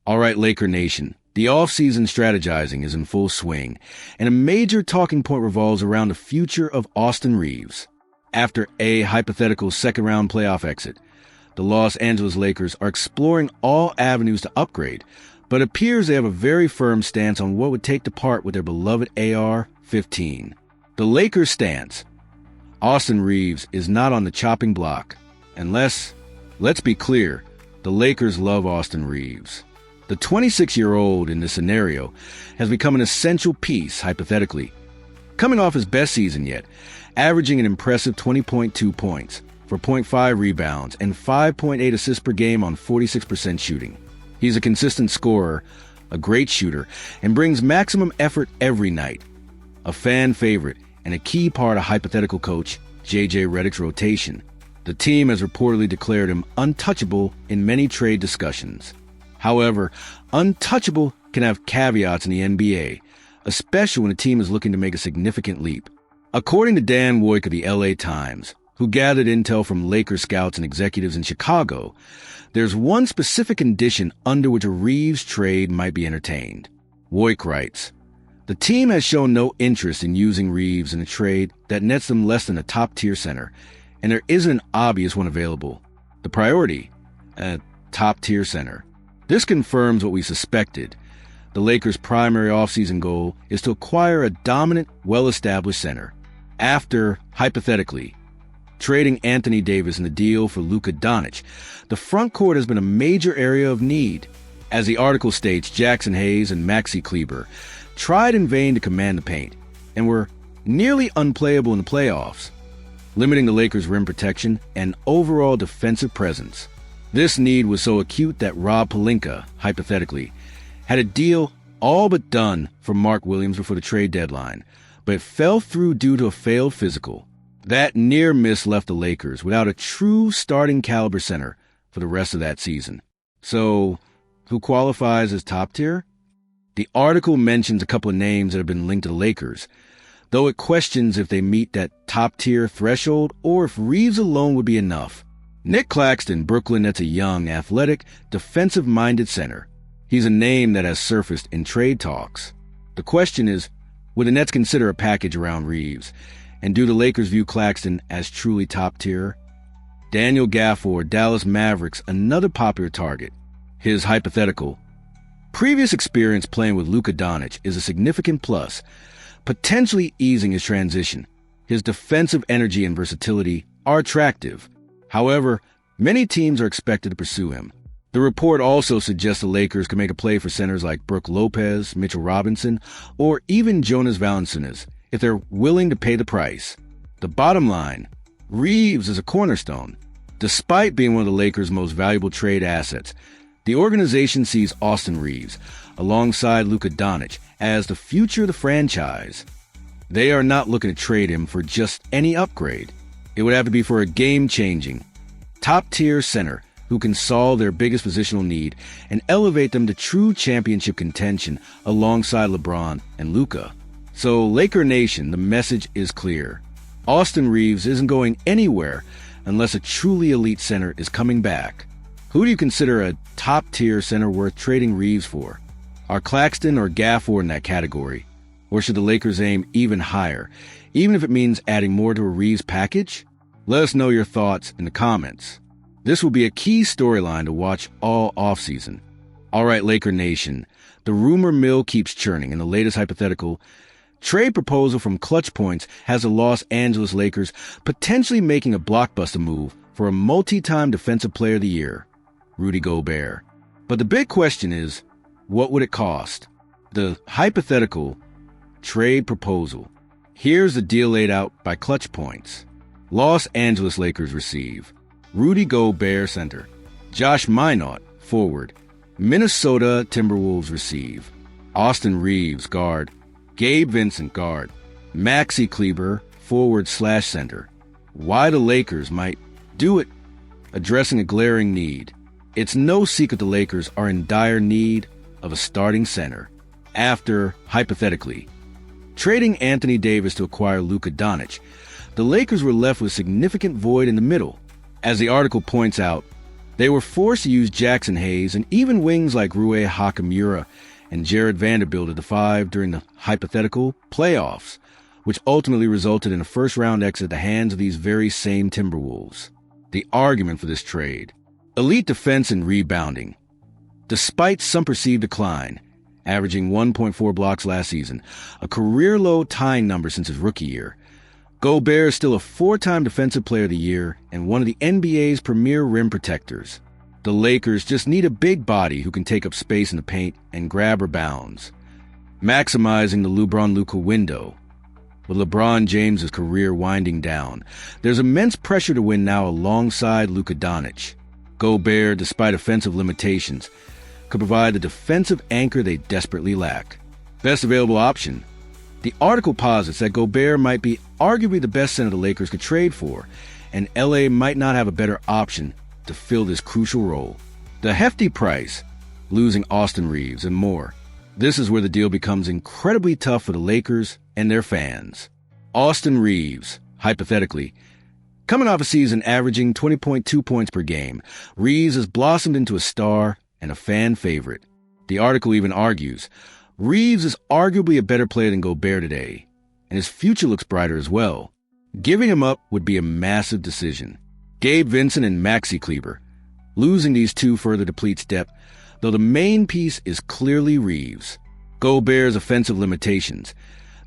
All right, Laker Nation, the offseason strategizing is in full swing, and a major talking point revolves around the future of Austin Reeves. After a hypothetical second-round playoff exit, the Los Angeles Lakers are exploring all avenues to upgrade, but it appears they have a very firm stance on what would take to part with their beloved AR-15. The Lakers' stance: Austin Reeves is not on the chopping block, unless, let's be clear, the Lakers love Austin Reeves. The 26-year-old in this scenario has become an essential piece, hypothetically. Coming off his best season yet, averaging an impressive 20.2 points, 4.5 rebounds, and 5.8 assists per game on 46% shooting. He's a consistent scorer, a great shooter, and brings maximum effort every night. A fan favorite and a key part of hypothetical coach J.J. Redick's rotation. The team has reportedly declared him untouchable in many trade discussions. However, untouchable can have caveats in the NBA, especially when a team is looking to make a significant leap. According to Dan Woik of the LA Times, who gathered intel from Lakers scouts and executives in Chicago, there's one specific condition under which a Reeves trade might be entertained. Woik writes, "The team has shown no interest in using Reeves in a trade that nets them less than a top-tier center, and there isn't an obvious one available. The priority? A top-tier center. This confirms what we suspected. The Lakers' primary offseason goal is to acquire a dominant, well-established center. After, hypothetically, trading Anthony Davis in the deal for Luka Doncic, the front court has been a major area of need. As the article states, Jackson Hayes and Maxi Kleber tried in vain to command the paint and were nearly unplayable in the playoffs, limiting the Lakers' rim protection and overall defensive presence. This need was so acute that Rob Pelinka, hypothetically, had a deal all but done for Mark Williams before the trade deadline, but it fell through due to a failed physical. That near miss left the Lakers without a true starting caliber center for the rest of that season. So, who qualifies as top tier? The article mentions a couple of names that have been linked to the Lakers, though it questions if they meet that top tier threshold or if Reeves alone would be enough. Nick Claxton, Brooklyn Nets, a young, athletic, defensive-minded center. He's a name that has surfaced in trade talks. The question is, would the Nets consider a package around Reeves? And do the Lakers view Claxton as truly top tier? Daniel Gafford, Dallas Mavericks, another popular target. His hypothetical: previous experience playing with Luka Doncic is a significant plus, potentially easing his transition. His defensive energy and versatility are attractive. However, many teams are expected to pursue him. The report also suggests the Lakers could make a play for centers like Brook Lopez, Mitchell Robinson, or even Jonas Valanciunas if they're willing to pay the price. The bottom line: Reeves is a cornerstone. Despite being one of the Lakers' most valuable trade assets, the organization sees Austin Reeves, alongside Luka Doncic, as the future of the franchise. They are not looking to trade him for just any upgrade. It would have to be for a game-changing, top-tier center who can solve their biggest positional need and elevate them to true championship contention alongside LeBron and Luka. So, Laker Nation, the message is clear. Austin Reeves isn't going anywhere unless a truly elite center is coming back. Who do you consider a top-tier center worth trading Reeves for? Are Claxton or Gafford in that category? Or should the Lakers aim even higher, even if it means adding more to a Reeves package? Let us know your thoughts in the comments. This will be a key storyline to watch all offseason. All right, Laker Nation, the rumor mill keeps churning, and the latest hypothetical trade proposal from Clutch Points has the Los Angeles Lakers potentially making a blockbuster move for a multi-time Defensive Player of the Year, Rudy Gobert. But the big question is, what would it cost? The hypothetical trade proposal. Here's the deal laid out by Clutch Points. Los Angeles Lakers receive Rudy Gobert, center. Josh Minott, forward. Minnesota Timberwolves receive Austin Reeves, guard. Gabe Vincent, guard. Maxi Kleber, forward/center. Why the Lakers might do it? Addressing a glaring need. It's no secret the Lakers are in dire need of a starting center. After, hypothetically, trading Anthony Davis to acquire Luka Doncic, the Lakers were left with a significant void in the middle. As the article points out, They were forced to use Jackson Hayes and even wings like Rui Hachimura and Jared Vanderbilt at the 5 during the hypothetical playoffs, which ultimately resulted in a first-round exit at the hands of these very same Timberwolves. The argument for this trade: elite defense and rebounding. Despite some perceived decline, averaging 1.4 blocks last season, a career-low tying number since his rookie year, Gobert is still a 4-time Defensive Player of the Year and one of the NBA's premier rim protectors. The Lakers just need a big body who can take up space in the paint and grab rebounds, maximizing the LeBron-Luka window. With LeBron James' career winding down, there's immense pressure to win now alongside Luka Doncic. Gobert, despite offensive limitations, could provide the defensive anchor they desperately lack. Best available option. The article posits that Gobert might be arguably the best center the Lakers could trade for, and LA might not have a better option to fill this crucial role. The hefty price, losing Austin Reeves, and more. This is where the deal becomes incredibly tough for the Lakers and their fans. Austin Reeves, hypothetically, coming off a season averaging 20.2 points per game, Reeves has blossomed into a star and a fan favorite. The article even argues Reeves is arguably a better player than Gobert today, and his future looks brighter as well. Giving him up would be a massive decision. Gabe Vincent and Maxi Kleber. Losing these two further depletes depth, though the main piece is clearly Reeves. Gobert's offensive limitations.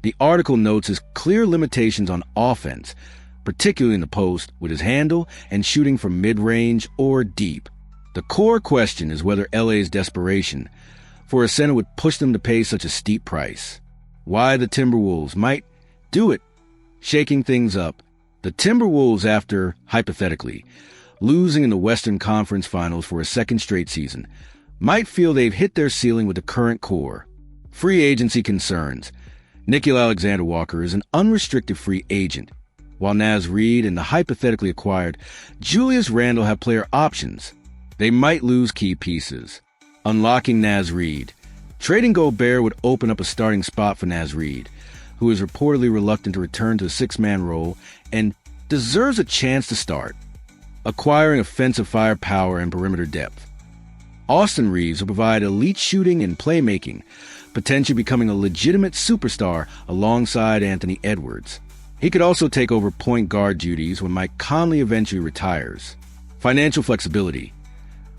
The article notes his clear limitations on offense, particularly in the post, with his handle and shooting from mid-range or deep. The core question is whether LA's desperation for a center would push them to pay such a steep price. Why the Timberwolves might do it, shaking things up. The Timberwolves, after, hypothetically, losing in the Western Conference Finals for a second straight season, might feel they've hit their ceiling with the current core. Free agency concerns. Nickeil Alexander-Walker is an unrestricted free agent, while Naz Reid and the hypothetically acquired Julius Randle have player options. They might lose key pieces. Unlocking Naz Reid. Trading Gobert would open up a starting spot for Naz Reid, who is reportedly reluctant to return to a 6-man role and deserves a chance to start. Acquiring offensive firepower and perimeter depth. Austin Reeves will provide elite shooting and playmaking, potentially becoming a legitimate superstar alongside Anthony Edwards. He could also take over point guard duties when Mike Conley eventually retires. Financial flexibility.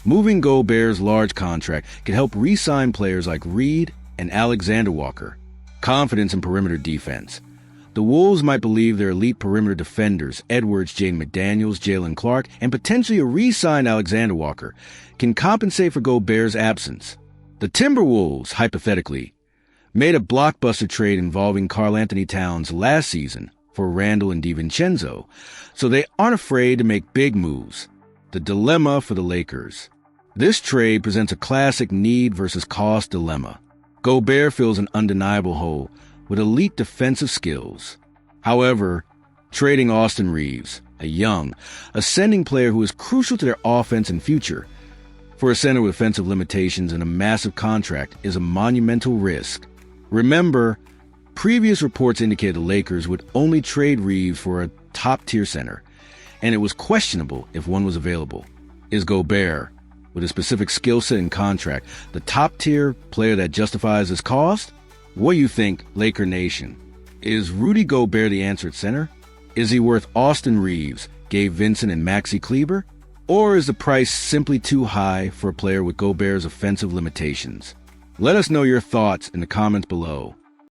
Moving Gobert's large contract can help re-sign players like Reid and Alexander-Walker. Confidence in perimeter defense. The Wolves might believe their elite perimeter defenders, Edwards, Jaden McDaniels, Jalen Clark, and potentially a re-signed Alexander-Walker, can compensate for Gobert's absence. The Timberwolves, hypothetically, made a blockbuster trade involving Karl-Anthony Towns last season for Randle and DiVincenzo, so they aren't afraid to make big moves. The dilemma for the Lakers. This trade presents a classic need versus cost dilemma. Gobert fills an undeniable hole with elite defensive skills. However, trading Austin Reeves, a young, ascending player who is crucial to their offense and future, for a center with offensive limitations and a massive contract is a monumental risk. Remember, previous reports indicated the Lakers would only trade Reeves for a top-tier center, and it was questionable if one was available. Is Gobert, with a specific skill set and contract, the top-tier player that justifies his cost? What do you think, Laker Nation? Is Rudy Gobert the answer at center? Is he worth Austin Reeves, Gabe Vincent, and Maxi Kleber? Or is the price simply too high for a player with Gobert's offensive limitations? Let us know your thoughts in the comments below.